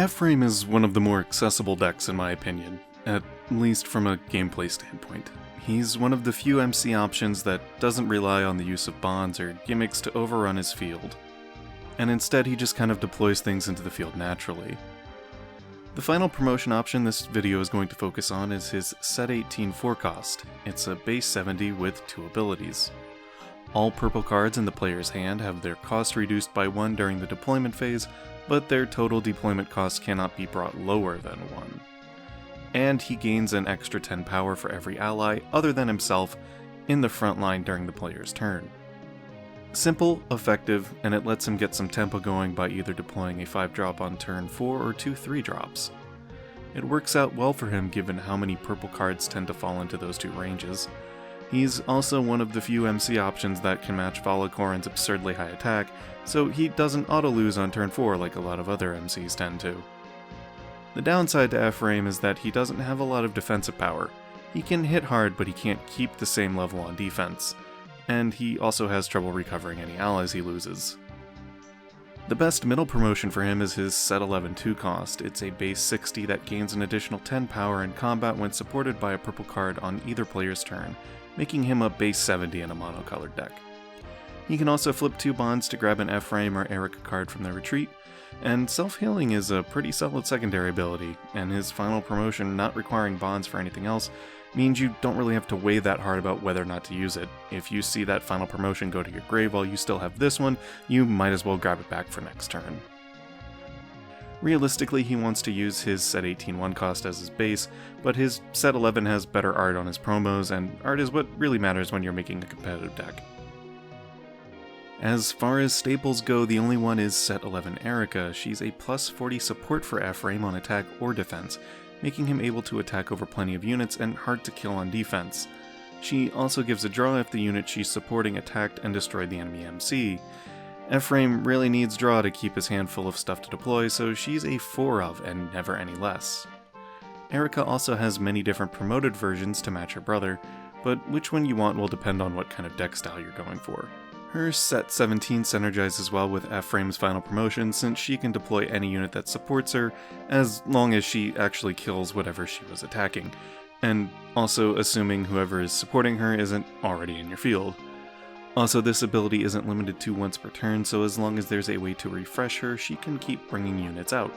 Ephraim is one of the more accessible decks in my opinion, at least from a gameplay standpoint. He's one of the few MC options that doesn't rely on the use of bonds or gimmicks to overrun his field, and instead he just kind of deploys things into the field naturally. The final promotion option this video is going to focus on is his set 18 4-cost. It's a base 70 with 2 abilities. All purple cards in the player's hand have their cost reduced by 1 during the deployment phase, but their total deployment cost cannot be brought lower than 1. And he gains an extra 10 power for every ally other than himself in the front line during the player's turn. Simple, effective, and it lets him get some tempo going by either deploying a 5-drop on turn 4 or 2 3-drops. It works out well for him given how many purple cards tend to fall into those 2 ranges. He's also one of the few MC options that can match Valakoran's absurdly high attack, so he doesn't auto-lose on turn 4 like a lot of other MCs tend to. The downside to Ephraim is that he doesn't have a lot of defensive power. He can hit hard, but he can't keep the same level on defense, and he also has trouble recovering any allies he loses. The best middle promotion for him is his set 11 2-cost. It's a base 60 that gains an additional 10 power in combat when supported by a purple card on either player's turn, making him a base 70 in a monocolored deck. He can also flip 2 bonds to grab an Ephraim or Erica card from their retreat, and self-healing is a pretty solid secondary ability, and his final promotion not requiring bonds for anything else means you don't really have to weigh that hard about whether or not to use it. If you see that final promotion go to your grave while you still have this one, you might as well grab it back for next turn. Realistically, he wants to use his set 18 1-cost as his base, but his set 11 has better art on his promos, and art is what really matters when you're making a competitive deck. As far as staples go, the only one is set 11 Erica. She's a plus 40 support for Ephraim on attack or defense, making him able to attack over plenty of units and hard to kill on defense. She also gives a draw if the unit she's supporting attacked and destroyed the enemy MC. Ephraim really needs draw to keep his hand full of stuff to deploy, so she's a 4 of and never any less. Erica also has many different promoted versions to match her brother, but which one you want will depend on what kind of deck style you're going for. Her set 17 synergizes well with Ephraim's final promotion since she can deploy any unit that supports her, as long as she actually kills whatever she was attacking, and also assuming whoever is supporting her isn't already in your field. Also, this ability isn't limited to once per turn, so as long as there's a way to refresh her, she can keep bringing units out.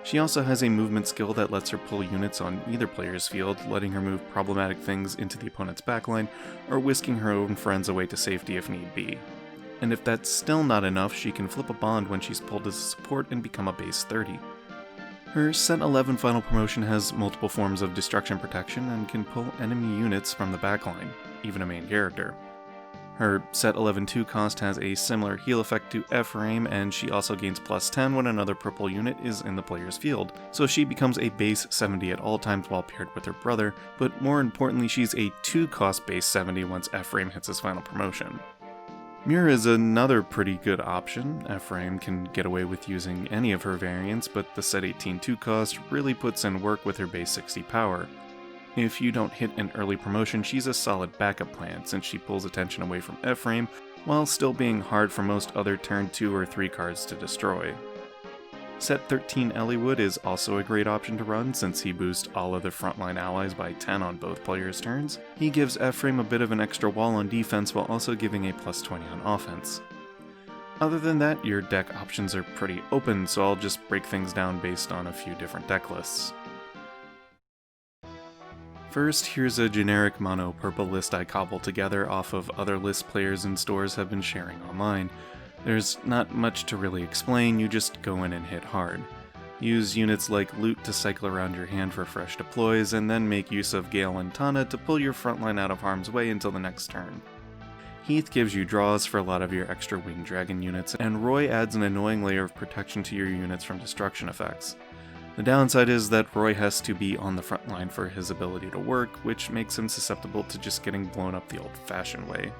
She also has a movement skill that lets her pull units on either player's field, letting her move problematic things into the opponent's backline, or whisking her own friends away to safety if need be. And if that's still not enough, she can flip a bond when she's pulled as a support and become a base 30. Her set 11 final promotion has multiple forms of destruction protection and can pull enemy units from the backline, even a main character. Her set 11 2-cost has a similar heal effect to Ephraim, and she also gains plus 10 when another purple unit is in the player's field, so she becomes a base 70 at all times while paired with her brother, but more importantly she's a 2-cost base 70 once Ephraim hits his final promotion. Mira is another pretty good option. Ephraim can get away with using any of her variants, but the set 18 2-cost really puts in work with her base 60 power. If you don't hit an early promotion, she's a solid backup plan since she pulls attention away from Ephraim while still being hard for most other turn 2 or 3 cards to destroy. Set 13 Elliewood is also a great option to run since he boosts all other frontline allies by 10 on both players' turns. He gives Ephraim a bit of an extra wall on defense while also giving a plus 20 on offense. Other than that, your deck options are pretty open, so I'll just break things down based on a few different deck lists. First, here's a generic mono purple list I cobbled together off of other lists players and stores have been sharing online. There's not much to really explain, you just go in and hit hard. Use units like Loot to cycle around your hand for fresh deploys, and then make use of Gale and Tana to pull your frontline out of harm's way until the next turn. Heath gives you draws for a lot of your extra winged dragon units, and Roy adds an annoying layer of protection to your units from destruction effects. The downside is that Roy has to be on the front line for his ability to work, which makes him susceptible to just getting blown up the old-fashioned way.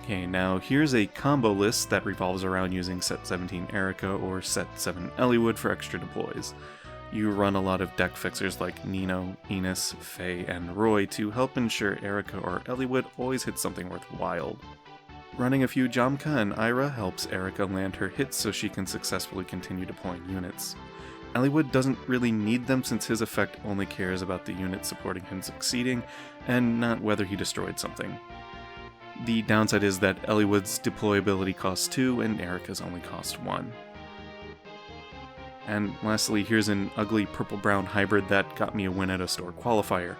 Okay, now here's a combo list that revolves around using set 17 Erica or set 7 Elliewood for extra deploys. You run a lot of deck fixers like Nino, Enos, Faye, and Roy to help ensure Erica or Elliewood always hits something worthwhile. Running a few Jamka and Ira helps Erica land her hits so she can successfully continue deploying units. Eliwood doesn't really need them since his effect only cares about the unit supporting him succeeding, and not whether he destroyed something. The downside is that Eliwood's deployability costs 2 and Erica's only cost 1. And lastly, here's an ugly purple-brown hybrid that got me a win at a store qualifier.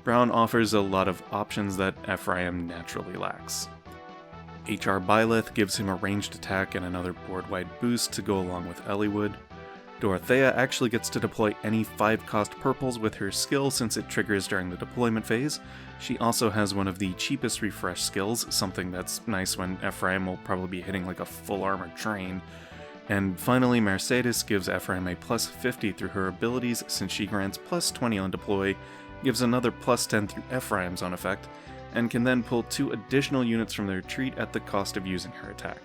Brown offers a lot of options that Ephraim naturally lacks. HR Byleth gives him a ranged attack and another board-wide boost to go along with Eliwood. Dorothea actually gets to deploy any 5-cost purples with her skill since it triggers during the deployment phase. She also has one of the cheapest refresh skills, something that's nice when Ephraim will probably be hitting like a full armored train. And finally, Mercedes gives Ephraim a plus 50 through her abilities since she grants plus 20 on deploy, gives another plus 10 through Ephraim's on effect, and can then pull 2 additional units from their retreat at the cost of using her attack.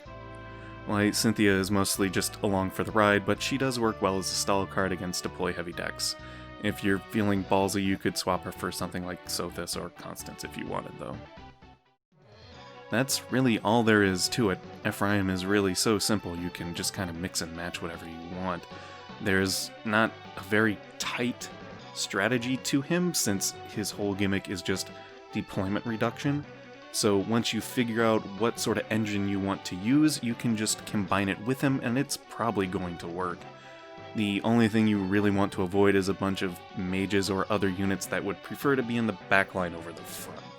Why, Cynthia is mostly just along for the ride, but she does work well as a stall card against deploy-heavy decks. If you're feeling ballsy, you could swap her for something like Sothis or Constance if you wanted, though. That's really all there is to it. Ephraim is really so simple, you can just kind of mix and match whatever you want. There's not a very tight strategy to him, since his whole gimmick is just deployment reduction. So once you figure out what sort of engine you want to use, you can just combine it with him and it's probably going to work. The only thing you really want to avoid is a bunch of mages or other units that would prefer to be in the backline over the front.